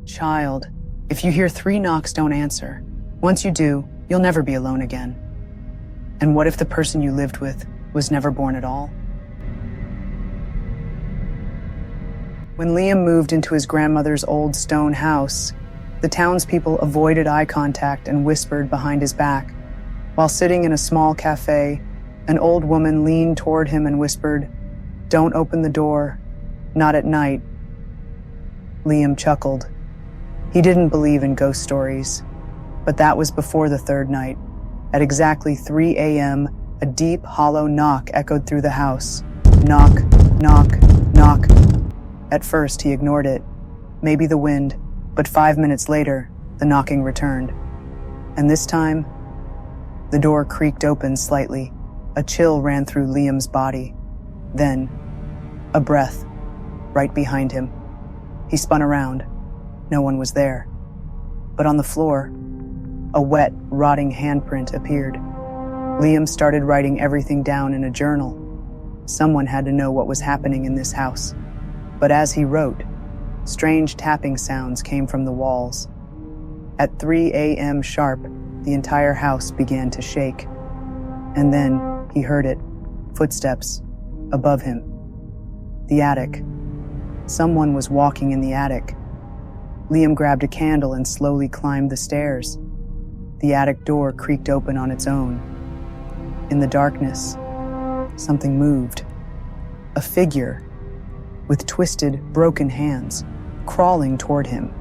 Child, if you hear 3 knocks, don't answer. Once you do, you'll never be alone again. And what if the person you lived with was never born at all? When Liam moved into his grandmother's old stone house, the townspeople avoided eye contact and whispered behind his back. While sitting in a small cafe, an old woman leaned toward him and whispered, "Don't open the door, not at night." Liam chuckled. He didn't believe in ghost stories, but that was before the 3rd night. At exactly 3 a.m., a deep, hollow knock echoed through the house. Knock, knock, knock. At first, he ignored it. Maybe the wind, but 5 minutes later, the knocking returned. And this time, the door creaked open slightly. A chill ran through Liam's body. Then, a breath, right behind him. He spun around. No one was there. But on the floor, a wet, rotting handprint appeared. Liam started writing everything down in a journal. Someone had to know what was happening in this house. But as he wrote, strange tapping sounds came from the walls. At 3 a.m. sharp, the entire house began to shake. And then he heard it, footsteps, above him. The attic. Someone was walking in the attic. Liam grabbed a candle and slowly climbed the stairs. The attic door creaked open on its own. In the darkness, something moved. A figure, with twisted, broken hands, crawling toward him.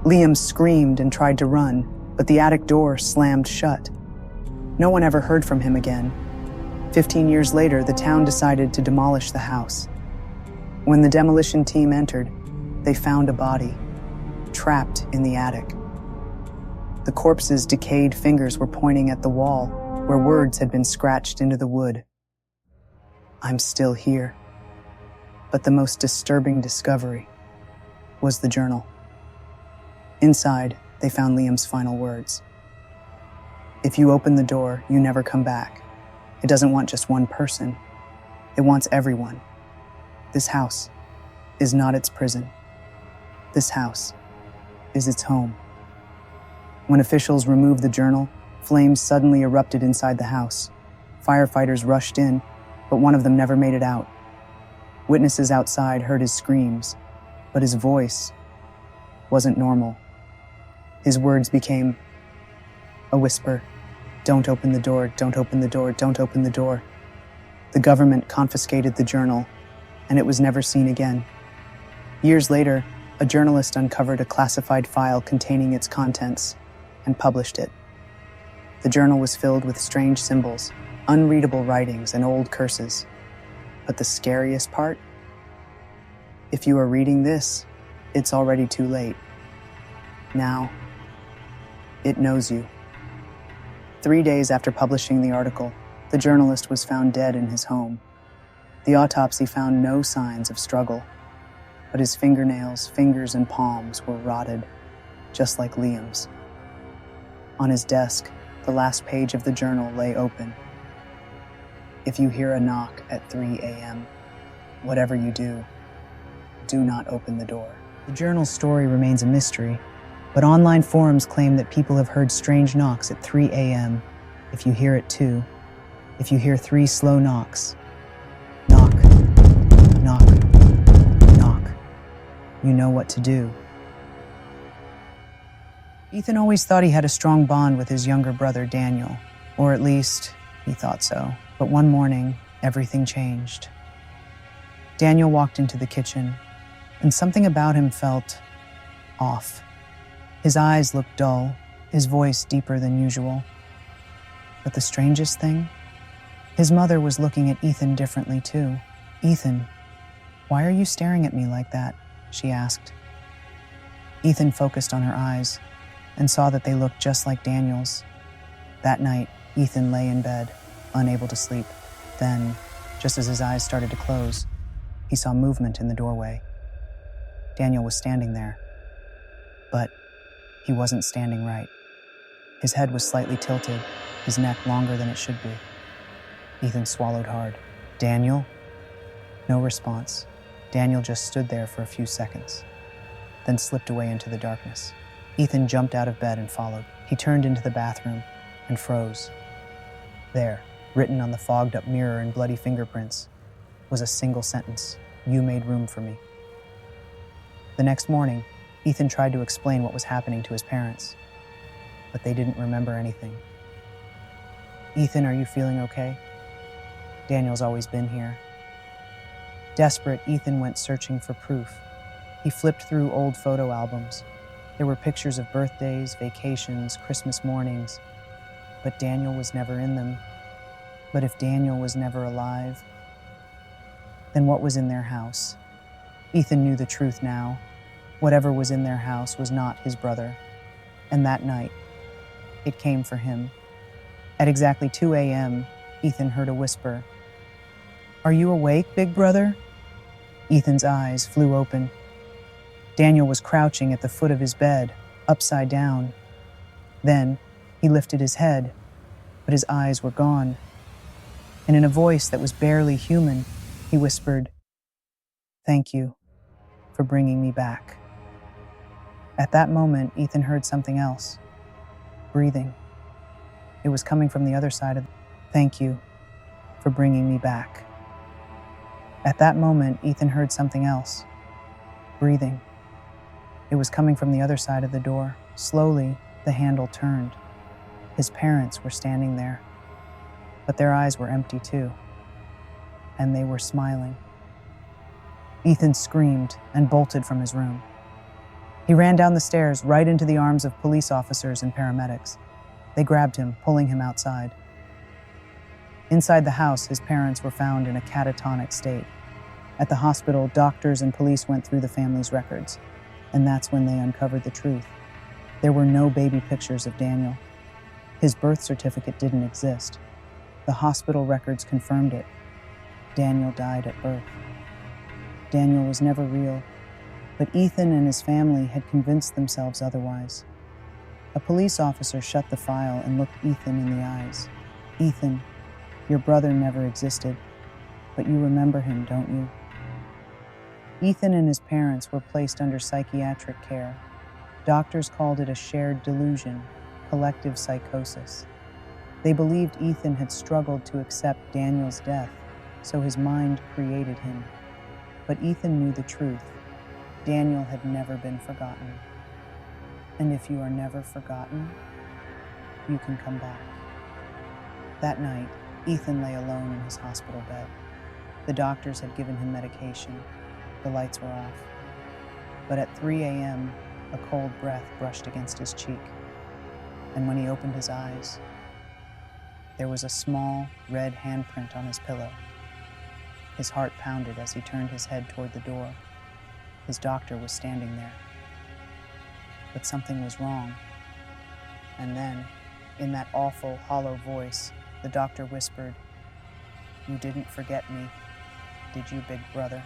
Liam screamed and tried to run, but the attic door slammed shut. No one ever heard from him again. 15 years later, the town decided to demolish the house. When the demolition team entered, they found a body, trapped in the attic. The corpse's decayed fingers were pointing at the wall, where words had been scratched into the wood. "I'm still here." But the most disturbing discovery was the journal. Inside, they found Liam's final words. "If you open the door, you never come back. It doesn't want just one person. It wants everyone. This house is not its prison. This house is its home." When officials removed the journal, flames suddenly erupted inside the house. Firefighters rushed in, but one of them never made it out. Witnesses outside heard his screams, but his voice wasn't normal. His words became a whisper. "Don't open the door, don't open the door, don't open the door." The government confiscated the journal, and it was never seen again. Years later, a journalist uncovered a classified file containing its contents and published it. The journal was filled with strange symbols, unreadable writings, and old curses. But the scariest part? If you are reading this, it's already too late. Now, it knows you. 3 days after publishing the article, the journalist was found dead in his home. The autopsy found no signs of struggle, but his fingernails, fingers, and palms were rotted, just like Liam's. On his desk, the last page of the journal lay open. If you hear a knock at 3 a.m., whatever you do not open the door. The journal's story remains a mystery, but online forums claim that people have heard strange knocks at 3 a.m. If you hear it too, if you hear 3 slow knocks, knock, knock, knock, you know what to do. Ethan always thought he had a strong bond with his younger brother, Daniel, or at least he thought so. But one morning, everything changed. Daniel walked into the kitchen, and something about him felt off. His eyes looked dull, his voice deeper than usual. But the strangest thing? His mother was looking at Ethan differently too. "Ethan, why are you staring at me like that?" she asked. Ethan focused on her eyes and saw that they looked just like Daniel's. That night, Ethan lay in bed, unable to sleep. Then, just as his eyes started to close, he saw movement in the doorway. Daniel was standing there, but he wasn't standing right. His head was slightly tilted, his neck longer than it should be. Ethan swallowed hard. "Daniel?" No response. Daniel just stood there for a few seconds. then slipped away into the darkness. Ethan jumped out of bed and followed. He turned into the bathroom and froze. There, written on the fogged-up mirror in bloody fingerprints, was a single sentence: "You made room for me." The next morning, Ethan tried to explain what was happening to his parents, but they didn't remember anything. "Ethan, are you feeling okay? Daniel's always been here." Desperate, Ethan went searching for proof. He flipped through old photo albums. There were pictures of birthdays, vacations, Christmas mornings, but Daniel was never in them. But if Daniel was never alive, then what was in their house? Ethan knew the truth now. Whatever was in their house was not his brother. And that night, it came for him. At exactly 2 a.m., Ethan heard a whisper. "Are you awake, big brother?" Ethan's eyes flew open. Daniel was crouching at the foot of his bed, upside down. Then he lifted his head, but his eyes were gone. And in a voice that was barely human, he whispered, "Thank you for bringing me back." At that moment, Ethan heard something else. Breathing. It was coming from the other side of. "Thank you for bringing me back." At that moment, Ethan heard something else. Breathing. It was coming from the other side of the door. Slowly, the handle turned. His parents were standing there, but their eyes were empty too, and they were smiling. Ethan screamed and bolted from his room. He ran down the stairs right into the arms of police officers and paramedics. They grabbed him, pulling him outside. Inside the house, his parents were found in a catatonic state. At the hospital, doctors and police went through the family's records, and that's when they uncovered the truth. There were no baby pictures of Daniel. His birth certificate didn't exist. The hospital records confirmed it. Daniel died at birth. Daniel was never real, but Ethan and his family had convinced themselves otherwise. A police officer shut the file and looked Ethan in the eyes. "Ethan, your brother never existed, but you remember him, don't you?" Ethan and his parents were placed under psychiatric care. Doctors called it a shared delusion, collective psychosis. They believed Ethan had struggled to accept Daniel's death, so his mind created him. But Ethan knew the truth. Daniel had never been forgotten. And if you are never forgotten, you can come back. That night, Ethan lay alone in his hospital bed. The doctors had given him medication. The lights were off. But at 3 a.m., a cold breath brushed against his cheek. And when he opened his eyes, there was a small, red handprint on his pillow. His heart pounded as he turned his head toward the door. His doctor was standing there. But something was wrong. And then, in that awful, hollow voice, the doctor whispered, "You didn't forget me, did you, big brother?"